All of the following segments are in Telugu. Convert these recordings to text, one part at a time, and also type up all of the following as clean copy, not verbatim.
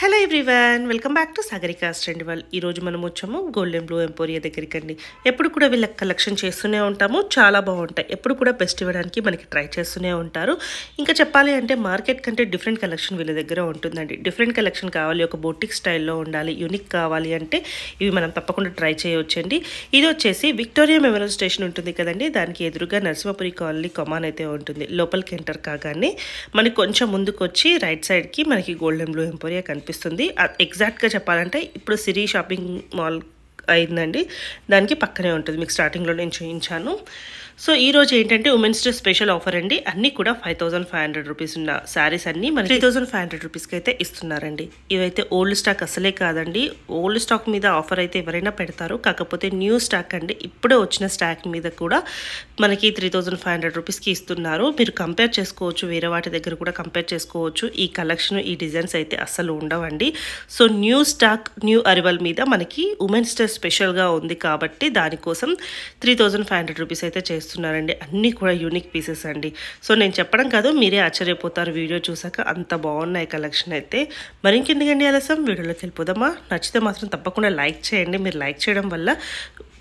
Hello everyone, welcome back to Sagarika's trend world. ఈరోజు మనం వచ్చాము గోల్డెన్ బ్లూ ఎంపోరియా దగ్గరికి అండి. ఎప్పుడు కూడా వీళ్ళ కలెక్షన్ చేస్తూనే ఉంటాము, చాలా బాగుంటాయి. ఎప్పుడు కూడా బెస్ట్ ఇవ్వడానికి మనకి ట్రై చేస్తూనే ఉంటారు. ఇంకా చెప్పాలి అంటే మార్కెట్ కంటే డిఫరెంట్ కలెక్షన్ వీళ్ళ దగ్గర ఉంటుందండి. డిఫరెంట్ కలెక్షన్ కావాలి, ఒక బొటిక్ స్టైల్లో ఉండాలి, యూనిక్ కావాలి అంటే ఇవి మనం తప్పకుండా ట్రై చేయవచ్చండి. ఇది వచ్చేసి విక్టోరియా మెమోరియల్ స్టేషన్ ఉంటుంది కదండి, దానికి ఎదురుగా నరసింహపురి కాలనీ కమాన్ అయితే ఉంటుంది. లోపలికి ఎంటర్ కాగానే మనకి కొంచెం ముందుకు వచ్చి రైట్ సైడ్కి మనకి గోల్డెన్ బ్లూ ఎంపోరియా కనిపిస్తుంది. ఎగ్జాక్ట్గా చెప్పాలంటే ఇప్పుడు సిరి షాపింగ్ మాల్ అయిందండి, దానికి పక్కనే ఉంటుంది. మీకు స్టార్టింగ్లో నేను చూపించాను. సో ఈరోజు ఏంటంటే ఉమెన్స్ డే స్పెషల్ ఆఫర్ అండి. అన్నీ కూడా 5500 రూపీస్ ఉన్న శారీస్ అన్నీ మన 3500 రూపీస్కి అయితే ఇస్తున్నారండి. ఇవైతే ఓల్డ్ స్టాక్ అసలే కాదండి. ఓల్డ్ స్టాక్ మీద ఆఫర్ అయితే ఎవరైనా పెడతారు, కాకపోతే న్యూ స్టాక్ అండి. ఇప్పుడే వచ్చిన స్టాక్ మీద కూడా మనకి 3500 రూపీస్కి ఇస్తున్నారు. మీరు కంపేర్ చేసుకోవచ్చు, వేరే వాటి దగ్గర కూడా కంపేర్ చేసుకోవచ్చు. ఈ కలెక్షన్, ఈ డిజైన్స్ అయితే అస్సలు ఉండవండి. సో న్యూ స్టాక్, న్యూ అరివల్ మీద మనకి ఉమెన్స్ డే స్పెషల్గా ఉంది కాబట్టి దానికోసం 3500 రూపీస్ అయితే చేస్తున్నారండి. అన్నీ కూడా యూనిక్ పీసెస్ అండి. సో నేను చెప్పడం కాదు, మీరే ఆశ్చర్యపోతారు వీడియో చూసాక, అంత బాగున్నాయి కలెక్షన్ అయితే. మరి ఇంకెందుకండి ఆలస్యం, వీడియోలోకి వెళ్ళిపోదామా? నచ్చితే మాత్రం తప్పకుండా లైక్ చేయండి. మీరు లైక్ చేయడం వల్ల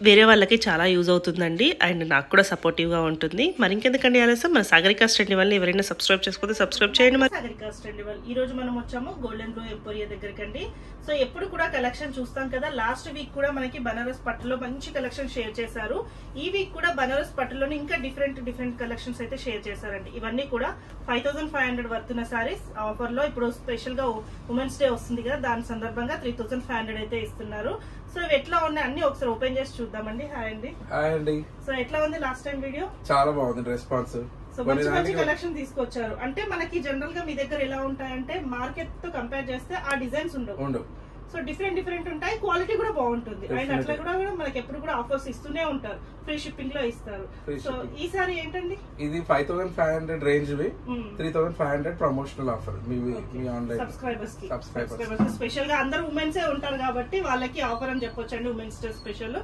వేరే వాళ్ళకి చాలా యూజ్ అవుతుందండి, అండ్ నాకు కూడా సపోర్టివ్గా ఉంటుంది. మరి ఇంకెందుకండి ఆలస్యం, మన సాగరికాస్ ట్రెండ్ వల్ల ఎవరైనా సబ్స్క్రైబ్ చేసుకోతే సబ్స్క్రైబ్ చేయండి. మరి సాగరికాస్ ట్రెండ్ వల్ల ఈ రోజు మనం వచ్చాము గోల్డెన్ బ్లూ ఎంపోరియా దగ్గరికి అండి. సో ఎప్పుడు కూడా కలెక్షన్ చూస్తాం కదా, లాస్ట్ వీక్ కూడా మనకి బనారస్ పట్టులో మంచి కలెక్షన్ షేర్ చేశారు. ఈ వీక్ కూడా బనారస్ పట్టులోని ఇంకా డిఫరెంట్ కలెక్షన్స్ అయితే షేర్ చేశారండి. ఇవన్నీ కూడా 5500 వర్తున్న సారీస్ ఆఫర్ లో. ఇప్పుడు స్పెషల్ గా ఉమెన్స్ డే వస్తుంది కదా, దాని సందర్భంగా 3500 అయితే ఇస్తున్నారు. సో ఇవి ఎట్లా ఉన్నాయి అన్ని ఒకసారి ఓపెన్ చేసి చూద్దామండి. హాయ్ అండి. హాయ్ అండి. సో ఎట్లా ఉంది లాస్ట్ టైం వీడియో? చాలా బాగుంది రెస్పాన్స్. సో మంచి కలెక్షన్ తీసుకొచ్చారు. అంటే మనకి జనరల్ గా మీ దగ్గర ఎలా ఉంటాయంటే మార్కెట్ తో కంపేర్ చేస్తే ఆ డిజైన్స్ ఉండవు. సో డిఫరెంట్ ఉంటాయి, క్వాలిటీ కూడా బాగుంటుంది. అండ్ అట్లా కూడా మనకి ఎప్పుడు కూడా ఆఫర్స్ ఇస్తూనే ఉంటారు, ఫ్రీ షిప్పింగ్ లో ఇస్తారు. సో ఈసారి ఏంటండి, ఇది 5500 రేంజ్ వి 3500 ప్రమోషనల్ ఆఫర్ మీ ఆన్లైన్ సబ్స్క్రైబర్స్ కి స్పెషల్ గా. అందరు ఉమెన్స్ ఉంటారు కాబట్టి వాళ్ళకి ఆఫర్ అని చెప్పొచ్చండి. Women's day special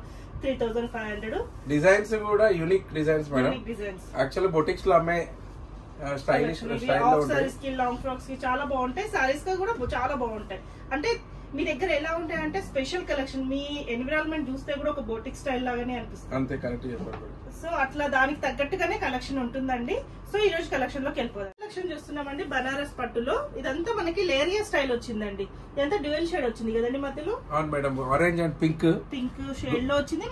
3500. డిజైన్స్ కూడా unique designs madam. Actually boutiques లో అమ్మే స్టైలిష్ స్టైల్ లో ఉంటాయి. సారీస్ కి, లాంగ్ ఫ్రాక్స్ కి చాలా బాగుంటాయి. సారీస్ కి కూడా చాలా బాగుంటాయి. అంటే మీ దగ్గర ఎలా ఉంటాయంటే స్పెషల్ కలెక్షన్, మీ ఎన్విరాన్మెంట్ చూస్తే కూడా ఒక బోటిక్ స్టైల్ లాగానే అనిపిస్తుంది. అంతే, కరెక్ట్ చెప్పారు. సో అట్లా దానికి తగ్గట్టుగానే కలెక్షన్ ఉంటుందండి. సో ఈ రోజు కలెక్షన్ లోకి వెళ్ళిపోదాం. కలెక్షన్ చూస్తున్నామండి బనారస్ పట్టులో. ఇదంతా మనకి లేరియా స్టైల్ వచ్చిందండి. ఇదంతా డ్యూయల్ షేడ్ వచ్చింది కదండి మధ్యలో. అవును madam, orange and pink shade లో వచ్చింది.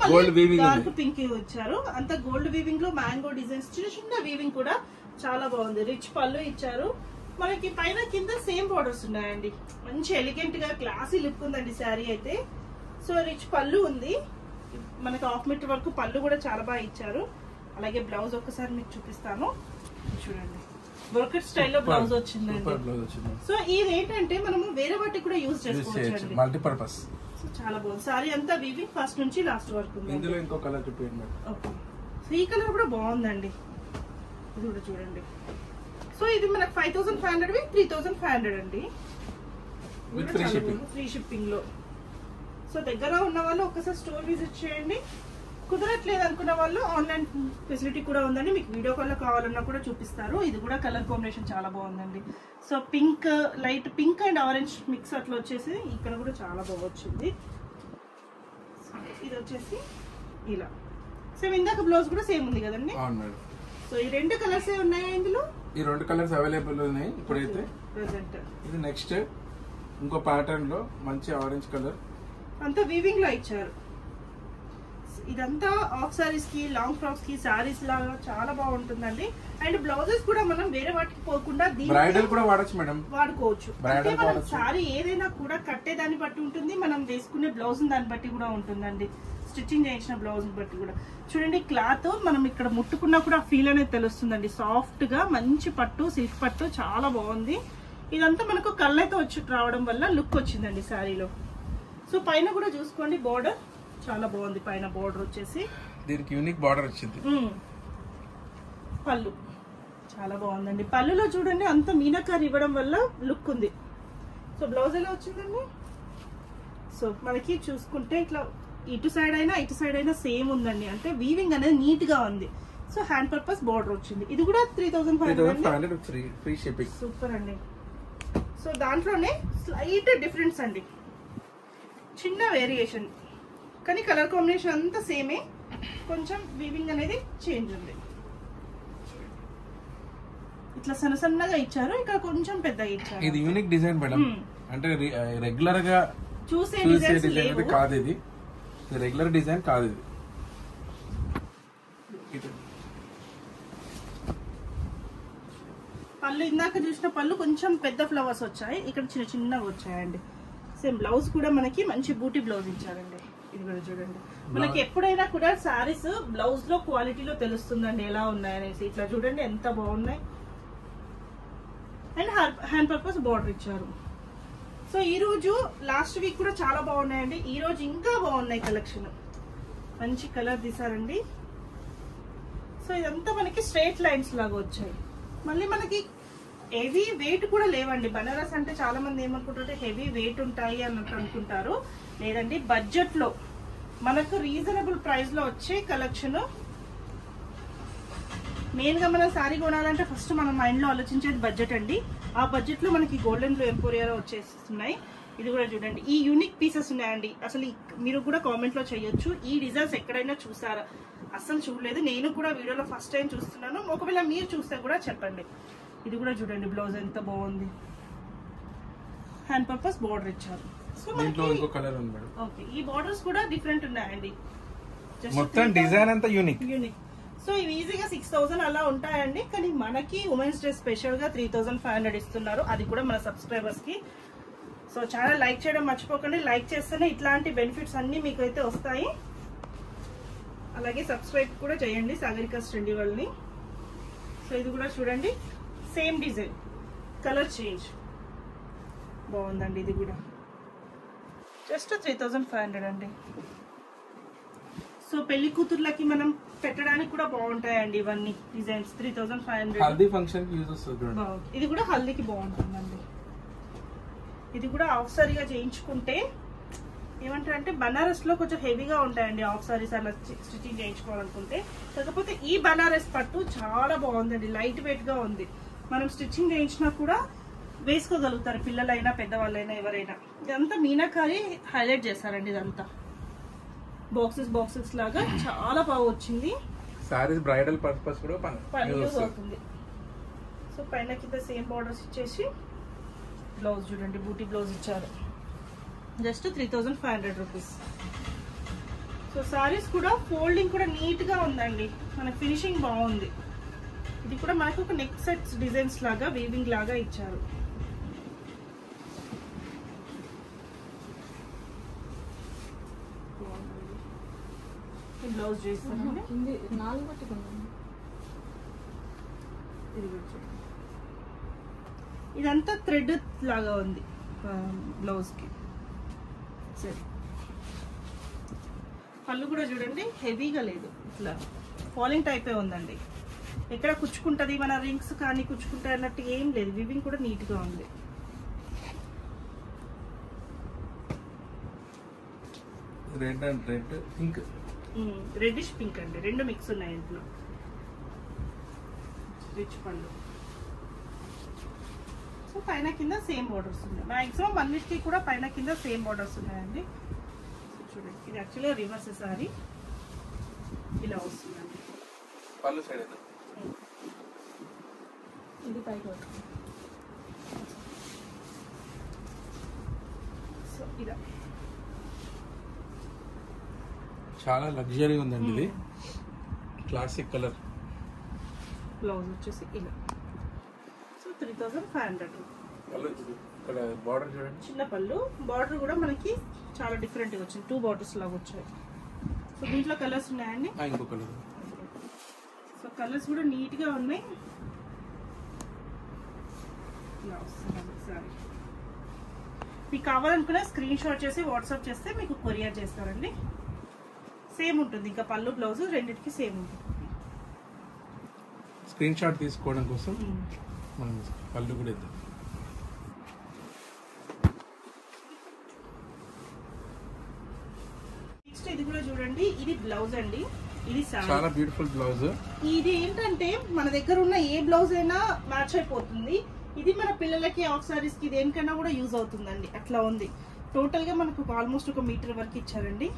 డార్క్ పింక్ వచ్చారు. అంతా గోల్డ్ వీవింగ్ లో మ్యాంగో డిజైన్స్, చిన్న వీవింగ్ కూడా చాలా బాగుంది. రిచ్ పళ్ళు ఇచ్చారు. మనకి పైన కింద సేమ్ బోర్డర్స్ ఉన్నాయండి. మంచి ఎలిగెంట్ గా క్లాసీ లుక్ ఉందండి శారీ అయితే. సో రిచ్ పళ్ళు ఉంది, మనకి 1/2 మీటర్ వరకు పళ్ళు కూడా చాలా బాగా ఇచ్చారు. అలాగే బ్లౌజ్ ఒక్కసారి మీకు చూపిస్తాను, చూడండి. బ్రోకెట్ స్టైల్లో బ్లౌజ్ వచ్చిందండి. సో ఇది ఏంటంటే మనము వేరే వాటికి కూడా యూజ్ చేసుకోవచ్చు, మల్టీపర్పస్. చాలా బాగుంది. శారీ అంతా వీవింగ్ ఫస్ట్ నుంచి లాస్ట్ వరకు ఉంది. ఇందులో ఇంకో కలర్ చూపించండి. ఓకే, ఈ కలర్ కూడా బాగుందండి, ఇది కూడా చూడండి. సో ఇది మనకు 5500 3500 అండి, ఫ్రీ షిప్పింగ్ లో. సో దగ్గర ఉన్న వాళ్ళు ఒక్కసారి స్టోర్ విజిట్ చేయండి. కుదరట్లేదు అనుకున్న వాళ్ళు ఆన్లైన్ ఫెసిలిటీ కూడా ఉందండి. మీకు వీడియో కాల్ లో కావాలన్నా కూడా చూపిస్తారు. ఇది కూడా కలర్ కాంబినేషన్ చాలా బాగుందండి. So pink, light pink and orange mix అట్లా వచ్చేసి ఇక్కడ కూడా చాలా బాగా వచ్చింది. ఇది వచ్చేసి ఇలా సేమ్, ఇందాక బ్లౌజ్ కూడా సేమ్ ఉంది కదండి. సో ఈ 2 కలర్స్ ఉన్నాయా ఇందులో? ఈ 2 కలర్స్ అవైలబుల్ ఉన్నాయి ఇప్పుడైతే ప్రెజెంట్. ఇది నెక్స్ట్ ఇంకో ప్యాటర్న్ లో మంచి ఆరెంజ్ కలర్, అంతా వీవింగ్ లో ఇచ్చారు. ఇదంతా ఆఫ్ సారీస్ కి, లాంగ్ ఫ్రాక్స్ కి, సారీస్ లాగా చాలా బాగుంటుందండి. అండ్ బ్లౌజెస్ కూడా మనం వేరే వాటికి పోకుండా బ్రైడల్ కూడా వాడచ్చు మేడం, వాడుకోవచ్చు. అంటే మనం సారీ ఏదైనా కూడా కట్టే దాన్ని బట్టి ఉంటుంది, మనం వేసుకునే బ్లౌజ్ దాన్ని బట్టి కూడా ఉంటుందండి. స్టిచ్చింగ్ చేయించిన బ్లౌజ్ బట్టి కూడా. చూడండి క్లాత్ మనం ఇక్కడ ముట్టుకున్నా కూడా ఫీల్ అనేది తెలుస్తుందండి. సాఫ్ట్ గా మంచి పట్టు, సిల్క్ పట్టు, చాలా బాగుంది. ఇదంతా మనకు కళ్ళైతే వచ్చి రావడం వల్ల లుక్ వచ్చిందండి శారీలో. సో పైన కూడా చూసుకోండి, బోర్డర్ చాలా బాగుంది. పైన బోర్డర్ వచ్చేసి దీనికి యూనిక్ బోర్డర్ వచ్చింది. పళ్ళు చాలా బాగుందండి. పళ్ళులో చూడండి అంత మీనాకారి ఇవ్వడం వల్ల లుక్ ఉంది. సో బ్లౌజ్ ఎలా వచ్చిందండి? సో మనకి చూసుకుంటే ఇట్లా ఇటు సైడ్ అయినా సేమ్ ఉందండి. అంటే వీవింగ్ అనేది నీట్ గా ఉంది. సో హ్యాండ్ పర్పస్ బోర్డర్ వచ్చింది. ఇది కూడా 3500 ఫ్రీ షిప్పింగ్. సూపర్ అండి. సో దాంట్లోనే స్లైట్ డిఫరెన్స్ అండి, చిన్న వేరియేషన్, కానీ కలర్ కాంబినేషన్ అంతా సేమే, కొంచెం వీవింగ్ అనేది చేంజ్ ఉంది. ఇట్లా సన్న సన్నగా ఇచ్చారు, ఇక్కడ కొంచెం పెద్దగా ఇచ్చారు. ఇది యూనిక్ డిజైన్ మేడం, అంటే రెగ్యులర్ గా చూసే డిజైన్ కాదు, ఇది రెగ్యులర్ డిజైన్ కాదు. ఇది పళ్ళు ఇందాక చూసిన పళ్ళు కొంచెం పెద్ద ఫ్లవర్స్ వచ్చాయి, ఇక్కడ చిన్న చిన్నగా వచ్చాయండి. సేమ్ బ్లౌజ్ కూడా మనకి మంచి బూటీ బ్లౌజ్ ఇచ్చారండి. ఇది కూడా చూడండి, మనకి ఎప్పుడైనా కూడా శారీస్ బ్లౌజ్ లో క్వాలిటీలో తెలుస్తుందండి ఎలా ఉన్నాయనేసి. ఇట్లా చూడండి ఎంత బాగున్నాయి. అండ్ హ్యాండ్ పర్పస్ బార్డర్ ఇచ్చారు. సో ఈ రోజు లాస్ట్ వీక్ కూడా చాలా బాగున్నాయండి, ఈ రోజు ఇంకా బాగున్నాయి కలెక్షన్. మంచి కలర్ తీసారండి. సో ఇదంతా మనకి స్ట్రైట్ లైన్స్ లాగా వచ్చాయి. మళ్ళీ మనకి హెవీ వెయిట్ కూడా లేవండి. బనారస్ అంటే చాలా మంది ఏమనుకుంటారంటే హెవీ వెయిట్ ఉంటాయి అన్నట్టు అనుకుంటారు. లేదండి, బడ్జెట్ లో మనకు రీజనబుల్ ప్రైస్ లో వచ్చే కలెక్షన్. మెయిన్ గా మనం శారీ కొనాలంటే ఫస్ట్ మనం మైండ్ లో ఆలోచించేది బడ్జెట్ అండి. ఆ బడ్జెట్ లో మనకి గోల్డెన్ బ్లూ ఎంపోరియాలో వచ్చేస్తున్నాయి. ఇది కూడా చూడండి, ఈ యూనిక్ పీసెస్ ఉన్నాయండి. అసలు మీరు కూడా కామెంట్ లో చేయొచ్చు, ఈ డిజైన్స్ ఎక్కడైనా చూసారా? అసలు చూడలేదు, నేను కూడా వీడియోలో ఫస్ట్ టైం చూస్తున్నాను. ఒకవేళ మీరు చూస్తే కూడా చెప్పండి. ఇది కూడా చూడండి, బ్లౌజ్ ఎంత బాగుంది, హ్యాండ్ పర్పస్ బార్డర్ ఇచ్చారు. సో ఇంకో కలర్ ఉంది మేడం. ఓకే, ఈ బార్డర్స్ కూడా డిఫరెంట్ ఉన్నాయండి, మొత్తం డిజైన్ అంతా యూనిక్. సో ఇవి ఈజీగా 6000 అలా ఉంటాయండి. కానీ మనకి ఉమెన్స్ డే స్పెషల్ గా 3500 ఇస్తున్నారు, అది కూడా మన సబ్స్క్రైబర్స్ కి. సో ఛానల్ లైక్ చేయడం మర్చిపోకండి, లైక్ చేస్తేనే ఇట్లాంటి బెనిఫిట్స్ అన్ని మీకు అయితే వస్తాయి. అలాగే సబ్స్క్రైబ్ కూడా చేయండి సాగరికాస్ ట్రెండీ వరల్డ్ ని. సో ఇది కూడా చూడండి, సేమ్ డిజైన్, కలర్ చేంజ్ బాగుందండి. ఇది కూడా జస్ట్ 3500 అండి. సో పెళ్లి కూతుర్లకి మనం పెట్టడానికి కూడా బాగుంటాయండి ఇవన్నీ డిజైన్స్. 3500. హల్దీ ఫంక్షన్ కి యూజ్ వస్తుంది. ఇది కూడా హల్దీకి బాగుంటుందండి. ఇది కూడా హాఫ్ సారీగా చేయించుకుంటే ఏమంటారంటే బనారస్ లో కొంచెం హెవీగా ఉంటాయండి హాఫ్ సారీస్ అలా స్టిచ్చింగ్ చేయించుకోవాలనుకుంటే. కాకపోతే ఈ బనారస్ పట్టు చాలా బాగుందండి, లైట్ వెయిట్ గా ఉంది. మనం స్టిచ్చింగ్ చేయించినా కూడా వేసుకోగలుగుతారు, పిల్లలైనా పెద్దవాళ్ళైనా ఎవరైనా. ఇదంతా మీనాకారి హైలైట్ చేశారండి. ఇదంతా బాక్సెస్ లాగా చాలా బాగా వచ్చింది. సారీస్ బ్రైడల్ పర్పస్ కూడా యూజ్ అవుతుంది. సో పైన కింద సేమ్ బార్డర్స్ ఇచ్చేసి బ్లౌజ్ చూడండి, బూటీ బ్లౌజ్ ఇచ్చారు. Just 3500 rupees. సో సారీస్ కూడా ఫోల్డింగ్ కూడా నీట్ గా ఉందండి, మన ఫినిషింగ్ బాగుంది. ఇది కూడా మనకు ఒక నెక్ సెట్స్ డిజైన్స్ లాగా వీవింగ్ లాగా ఇచ్చారు. బ్లౌజ్ చేస్తానండి. ఇదంతా థ్రెడ్ లాగా ఉంది బ్లౌజ్ కి. సరే, పళ్ళు కూడా చూడండి హెవీగా లేదు, ఇట్లా ఫాలింగ్ టైపే ఉందండి. ఎక్కడ కుచ్చుకుంటది, మన రింగ్స్ కానీ కుచ్చుకుంటాయి అన్నట్టు ఏం లేదు. వివింగ్ కూడా నీట్ గా ఉంది. Red and red pink, reddish pink అండి, రెండు మిక్స్ ఉన్నాయి ఇంట్లో. రిచ్ పళ్ళు. సో పైన కింద సేమ్ బోర్డర్స్ ఉన్నాయి. మాక్సిమం అన్నిటికీ కూడా పైన కింద సేమ్ బోర్డర్స్ ఉన్నాయండి. చూడండి, ఇది యాక్చువల్గా రివర్స్ సారీ ఇలా వస్తుందండి. పళ్ళు సైడ్ అయితే ఇది పైకి వస్తుంది. సో ఇలా చాలా లగ్జరీ ఉందండి. ఇది క్లాసిక్ కలర్. బ్లౌజ్ వచ్చేసి ఇలా. సో 3500. ఇక్కడ బార్డర్ చూడండి, చిన్న పళ్ళు. బార్డర్ కూడా మనకి చాలా డిఫరెంట్గా వచ్చింది, 2 బార్డర్స్ లాగా వచ్చాయి. సో దీంట్లో కలర్స్ ఉన్నాయండి. ఇంకో కలర్. సో కలర్స్ కూడా నీట్ గా ఉన్నాయి. ఇలా వస్తుందండి సారీ. మీకు కావాలనుకున్న స్క్రీన్ షాట్ చేసి వాట్సాప్ చేస్తే మీకు కొరియర్ చేస్తారండి. సేమ్ ఉంటుంది, ఇంకా పళ్ళు బ్లౌజ్ రెండింటికి సేమ్ ఉంటుంది. స్క్రీన్ షాట్ తీసుకోవడం కోసం మనం పళ్ళు కూడా ఇద్దాం. నెక్స్ట్ ఇది కూడా చూడండి, ఇది బ్లౌజ్ అండి. ఇది చాలా బ్యూటిఫుల్ బ్లౌజ్. ఇది ఏంటంటే మన దగ్గర ఉన్న ఏ బ్లౌజ్ అయినా మ్యాచ్ అయిపోతుంది. ఇది మన పిల్లలకి ఆఫ్ సారీస్ కి దేనికన్నా కూడా యూజ్ అవుతుందండి. అట్లా ఉంది. టోటల్ గా మనకు ఆల్మోస్ట్ 1 మీటర్ వరకు ఇచ్చారండి.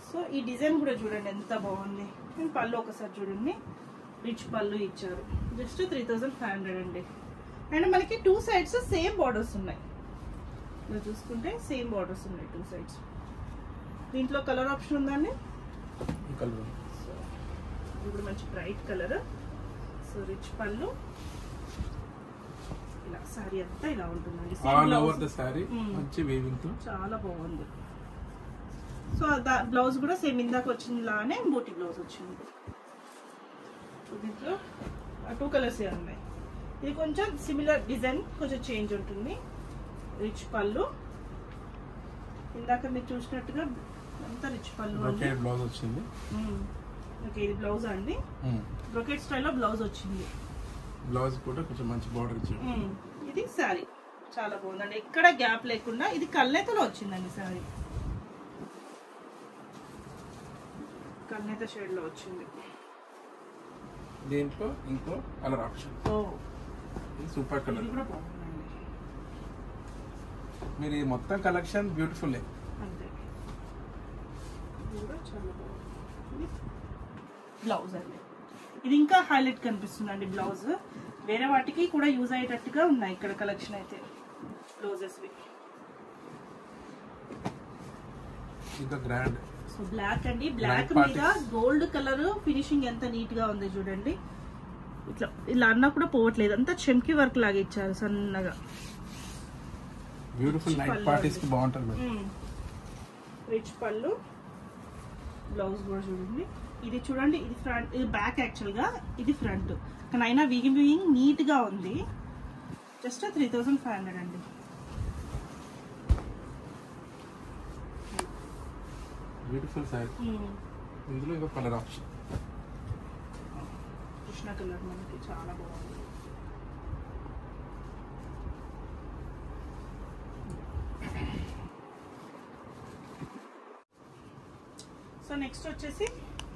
సో ఈ డిజైన్ కూడా చూడండి ఎంత బాగుంది. పళ్ళు ఒకసారి చూడండి, రిచ్ పళ్ళు ఇచ్చారు. జస్ట్ 3500 అండి. అండ్ మనకి 2 సైడ్స్ సేమ్ బార్డర్స్ ఉన్నాయి. ఇలా చూసుకుంటే సేమ్ బార్డర్స్ ఉన్నాయి 2 సైడ్స్. దీంట్లో కలర్ ఆప్షన్ ఉందండి. సో ఇప్పుడు మంచి బ్రైట్ కలర్. సో రిచ్ పళ్ళు, ఇలా సారీ అంతా ఇలా ఉంటుందండి. ఆల్ ఓవర్ ద సారీ మంచి వీవింగ్ తో చాలా బాగుంది. సో బ్లౌజ్ కూడా సేమ్ ఇందాక వచ్చింది లానే బూటీ బ్లౌజ్ వచ్చింది. దీంట్లో 2 కలర్స్ ఉన్నాయి. ఇది కొంచెం సిమిలర్ డిజైన్, కొంచెం చేంజ్ ఉంటుంది. రిచ్ పళ్ళు, ఇందాక మీరు చూసినట్టుగా అంతా రిచ్ పళ్ళు బ్లౌజ్ వచ్చింది. ఓకే, ఇది బ్లౌజ్ అండి. బ్రొకెట్ స్టైల్లో బ్లౌజ్ వచ్చింది. బ్లౌజ్ కూడా కొంచెం మంచి బార్డర్ ఇచ్చింది. ఇది సారీ చాలా బాగుందండి. ఎక్కడ గ్యాప్ లేకుండా ఇది కల్నేతలో వచ్చిందండి. సారీ కల్నేత షేడ్ లో వచ్చింది. దీంట్లో ఇంకో కలర్ ఆప్షన్. Super colour. ఇది కూడా బాగుందండి. మీరు ఈ మొత్తం కలెక్షన్ బ్యూటిఫుల్. అంతే, ఇది కూడా చాలా బాగుంది. బ్లౌజ్ అండి, ఇది ఇంకా హైలైట్ కనిపిస్తుందండి. బ్లౌజ్ వేరే వాటికి కూడా యూజ్ అయ్యేటట్టుగా ఉన్నాయి ఇక్కడ కలెక్షన్ అయితే బ్లౌజెస్. ఇంకా గ్రాండ్. సో బ్లాక్ అండి, బ్లాక్ మీద గోల్డ్ కలర్ ఫినిషింగ్ ఎంత నీట్ గా ఉంది చూడండి. ఇట్లా ఇలా అన్నా కూడా పోవట్లేదు, అంతా చెంకి వర్క్ లాగా ఇచ్చారు సన్నగా. బ్యూటిఫుల్ నైట్ పార్టీస్ కి బాగుంటుంది. రిచ్ పళ్ళు, బ్లౌజ్ కూడా చూడండి. ఇది చూడండి, ఇది ఫ్రంట్, ఇది బ్యాక్ యాక్చువల్ గా, ఇది ఫ్రంట్. కానీ అయినా వీవింగ్ నీట్ గా ఉంది. జస్ట్ 3500 అండి. Beautiful sorry. ఇందులో ఇంకో కలర్ ఆప్షన్. కృష్ణ కలర్ మనకి చాలా బాగుంది. సో నెక్స్ట్ వచ్చేసి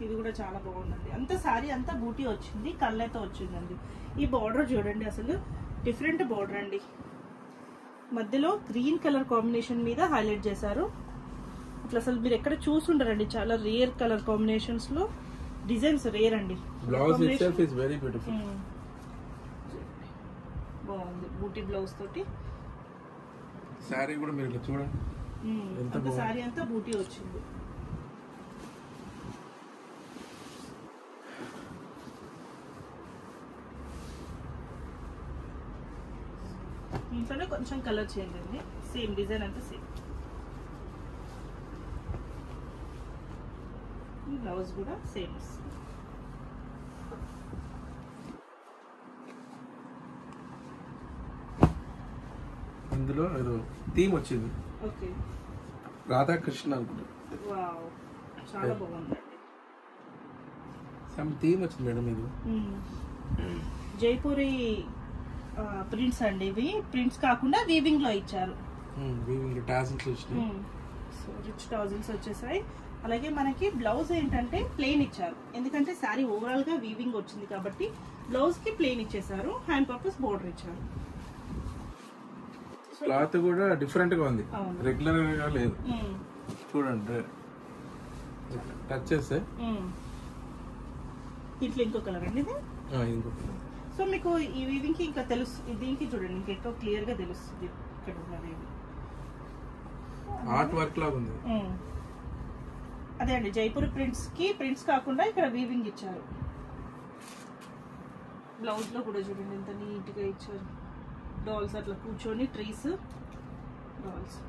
ఇది కూడా చాలా బాగుందండి. అంత సారీ అంతా బూటీ వచ్చింది, కళ్ళతో వచ్చిందండి. ఈ బార్డర్ చూడండి, అసలు డిఫరెంట్ బార్డర్ అండి. మధ్యలో గ్రీన్ కలర్ కాంబినేషన్ మీద హైలైట్ చేశారు. ఇట్లా అసలు మీరు ఎక్కడ చూసుంటారండి, చాలా రేర్ కలర్ కాంబినేషన్స్ లో డిజైన్స్ రేర్ అండి. Blouse itself is very beautiful. బాగుంది బూటీ బ్లౌజ్ తోటి. సారీ కూడా మీరు ఇట్లా చూడండి, అంత సారీ అంతా బూటీ వచ్చింది. ఇంట్లోనే కొంచెం కలర్ చేంజ్ అండి, సేమ్ డిజైన్ అంతా సేమ్. బ్లౌజ్ కూడా సేమ్. ఇందులో ఏదో థీమ్ వచ్చింది. ఓకే, రాధాకృష్ణ అనుకుంటా. వావ్, చాలా బాగుందండి. సమ్ థీమ్ వచ్చింది మేడం. ఇది జైపూరి ప్రింట్స్ అండి. ఇవి ప్రింట్స్ కాకుండా వీవింగ్ లో ఇచ్చారు. వీవింగ్ టాజిల్స్ వచ్చాయి. సో రిచ్ టాజిల్స్ వచ్చేసాయి. అలాగే మనకి బ్లౌజ్ ఏంటంటే ప్లెయిన్ ఇచ్చారు, ఎందుకంటే శారీ ఓవరాల్ గా వీవింగ్ వచ్చింది కాబట్టి బ్లౌజ్ కి ప్లెయిన్ ఇచ్చేసారు. హ్యాండ్ పర్పస్ బోర్డర్ ఇచ్చారు. క్లాత్ కూడా డిఫరెంట్ గా ఉంది, రెగ్యులర్ గా లేదు. చూడండి, టచ్ చేస్తే ఇట్లా ఇంకో కలర్ అండి ఇది. సో మీకు ఈ వీవింగ్ కి ఇంకా తెలుస్తుంది, దీనికి చూడండి ఇంకా ఎక్కువ క్లియర్ గా తెలుస్తుంది. ఇక్కడ ఉన్నది ఆర్ట్ వర్క్ లాగా ఉంది. అదే అండి, జైపూర్ ప్రింట్స్ కి ప్రింట్స్ కాకుండా ఇక్కడ వీవింగ్ ఇచ్చారు. బ్లౌజ్ లో కూడా చూడండి ఎంత నీట్ గా ఇచ్చారు. డాల్స్ అట్లా కూర్చొని, ట్రీస్ డాల్స్.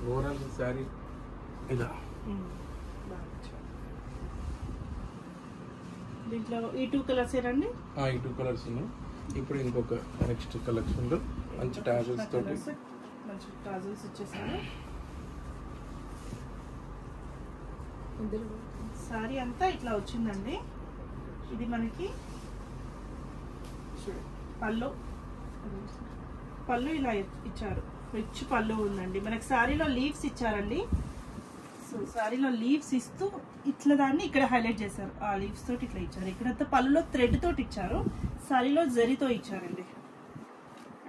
ఓవరాల్ సారీ ఇలా. దీంట్లో ఈ 2 కలర్స్ ఏనండి. ఈ 2 కలర్స్ ఉన్నాయి. ఇప్పుడు ఇంకొక నెక్స్ట్ కలెక్షన్ లో మంచి టాజల్స్ తోటి మంచి టాజల్స్ ఇచ్చేసారు. సారీ అంతా ఇట్లా వచ్చిందండి. ఇది మనకి పళ్ళు ఇలా ఇచ్చారు. రిచ్ పళ్ళు ఉందండి. మనకి సారీలో లీవ్స్ ఇచ్చారండి. సో సారీలో లీవ్స్ ఇస్తూ ఇట్లా దాన్ని ఇక్కడ హైలైట్ చేశారు, ఆ లీవ్స్ తోటి ఇట్లా ఇచ్చారు. ఇక్కడంతా పళ్ళులో థ్రెడ్ తోటి ఇచ్చారు, సారీలో జరీతో ఇచ్చారండి.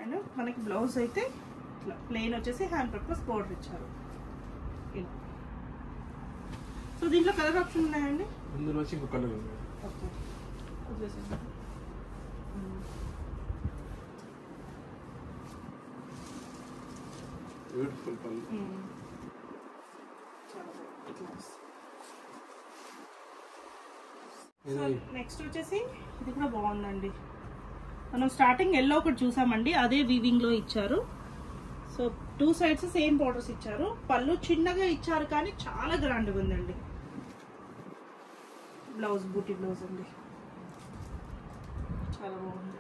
అండ్ మనకి బ్లౌజ్ అయితే ఇట్లా ప్లెయిన్ వచ్చేసి హ్యాండ్ పర్పస్ బోర్డర్ ఇచ్చారు ఇలా. సో దీంట్లో కలర్ ఆప్షన్ ఉన్నాయండి? ఇందులో వచ్చి ఇంకో కలర్ ఉంది. ఓకే, వదిలేసేయండి. బ్యూటిఫుల్ పళ్ళు. నెక్స్ట్ వచ్చేసి ఇది కూడా బాగుందండి. మనం స్టార్టింగ్ ఎల్లో ఒకటి చూసామండి, అదే వీవింగ్ లో ఇచ్చారు. సో 2 సైడ్స్ సేమ్ బోర్డర్స్ ఇచ్చారు. పళ్ళు చిన్నగా ఇచ్చారు కానీ చాలా గ్రాండ్ ఉందండి. బ్లౌజ్ బూటీ బ్లౌజ్ అండి, చాలా బాగుంది.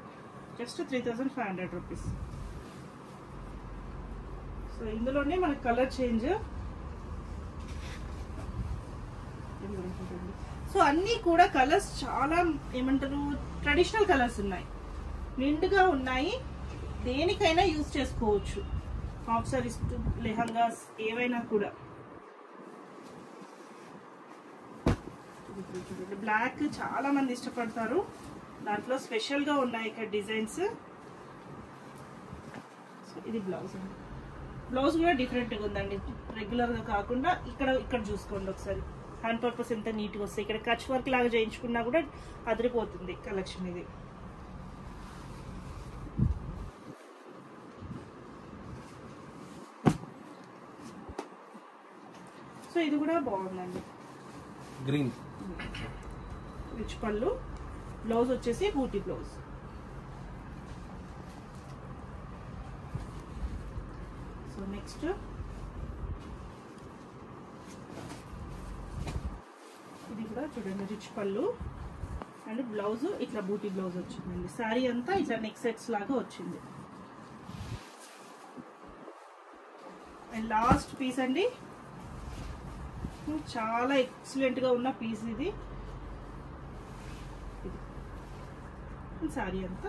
Just 3500 rupees. సో ఇందులోనే మనకి కలర్ చేంజ్. సో అన్నీ కూడా కలర్స్ చాలా ఏమంటారు ట్రెడిషనల్ కలర్స్ ఉన్నాయి, నిండుగా ఉన్నాయి. దేనికైనా యూజ్ చేసుకోవచ్చు, హాఫ్ సారీస్, లెహంగాస్ ఏవైనా కూడా. బ్లాక్ చాలా మంది ఇష్టపడతారు, దాంట్లో స్పెషల్ గా ఉన్నాయి ఇక్కడ డిజైన్స్. సో ఇది బ్లౌజ్ అండి. బ్లౌజ్ కూడా డిఫరెంట్ గా ఉందండి, రెగ్యులర్ గా కాకుండా. ఇక్కడ చూసుకోండి ఒకసారి, హ్యాండ్ పర్పస్ ఎంత నీట్ గా వస్తాయి. ఇక్కడ కచ్ వర్క్ లాగా చేయించుకున్నా కూడా అదిరిపోతుంది కలెక్షన్ ఇది. సో ఇది కూడా బాగుందండి, గ్రీన్ రిచ్ పళ్ళు. బ్లౌజ్ వచ్చేసి బూటీ బ్లౌజ్. సో నెక్స్ట్ ఇది కూడా చూడండి, రిచ్ పళ్ళు అండ్ బ్లౌజ్ ఇట్లా బూటీ బ్లౌజ్ వచ్చిందండి. శారీ అంతా ఇట్లా నెక్ సెట్స్ లాగా వచ్చింది. అండ్ లాస్ట్ పీస్ అండి, చాలా ఎక్సలెంట్ గా ఉన్న పీస్ ఇది. శారీ అంతా